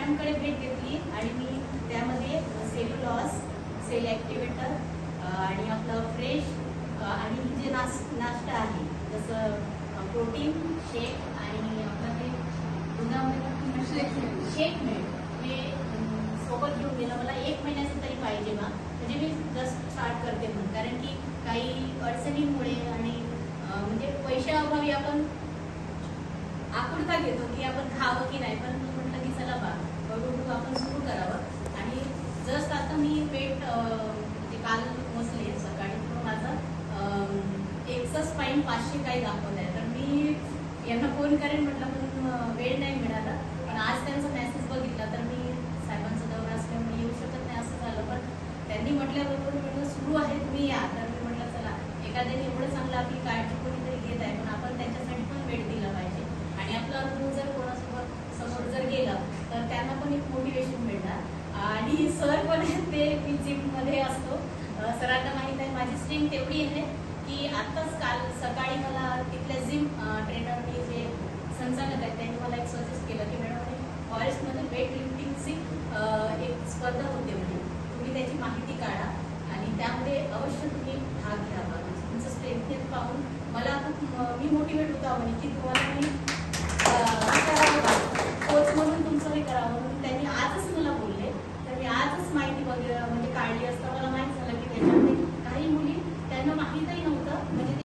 मॅडमकडे भेट घेतली आणि मी त्यामध्ये सेल्युलॉस, सेल ॲक्टिवेटर आणि आपलं फ्रेश आणि जे नाश्ता आहे जसं प्रोटीन शेक आणि आपलं ते दुधामध्ये शेक मिळेल हे सोबत घेऊन गेलं. मला 1 महिन्याचं तरी पाहिजे बा, म्हणजे मी जस्ट स्टार्ट करते म्हणून. कारण की काही अडचणींमुळे आणि म्हणजे पैशाअभावी आपण आकुलता घेतो की आपण खावं की नाही, पण मी म्हटलं की चला बा हळूहळू आपण सुरू करावं. आणि जस्ट आता मी वेट म्हणजे काल मोजले सकाळी, तर माझं एक्सचं स्पाईन 500 काही दाखवत आहे. तर मी यांना फोन करेन म्हटलं, पण वेळ नाही मिळाला. पण आज त्यांचा मेसेज बघितला तर मी साहेबांचा दौरा असल्यामुळे येऊ शकत नाही असं झालं. पण त्यांनी म्हटल्याबरोबर म्हटलं सुरू आहे तुम्ही या. तर मी म्हटलं चला, एखाद्याने एवढं चांगलं आपली काळजी कोणीतरी घेत आहे, पण आपण त्यांच्यासाठी पण वेळ दिला पाहिजे. आणि आपला अनुभव जर कोणासोबत समोर जर गेला तर त्यांना पण एक मोटिवेशन मिळणार. आणि सर पण ते मी जिममध्ये असतो, सरांना माहीत आहे माझी स्ट्रेंथ एवढी आहे की आत्ताच काल सकाळी मला तिथल्या जिम ट्रेनरनी जे संचालक आहेत त्यांनी मला एक सजेस्ट केलं की मॅडम फॉरेस्टमध्ये वेट लिफ्टिंगची एक स्पर्धा होते, म्हणजे तुम्ही त्याची माहिती काढा आणि त्यामध्ये अवश्य तुम्ही भाग घ्यावा. तुमचं स्ट्रेंथ पाहून मला खूप मी मोटिवेट होता म्हणे की तुम्हाला मी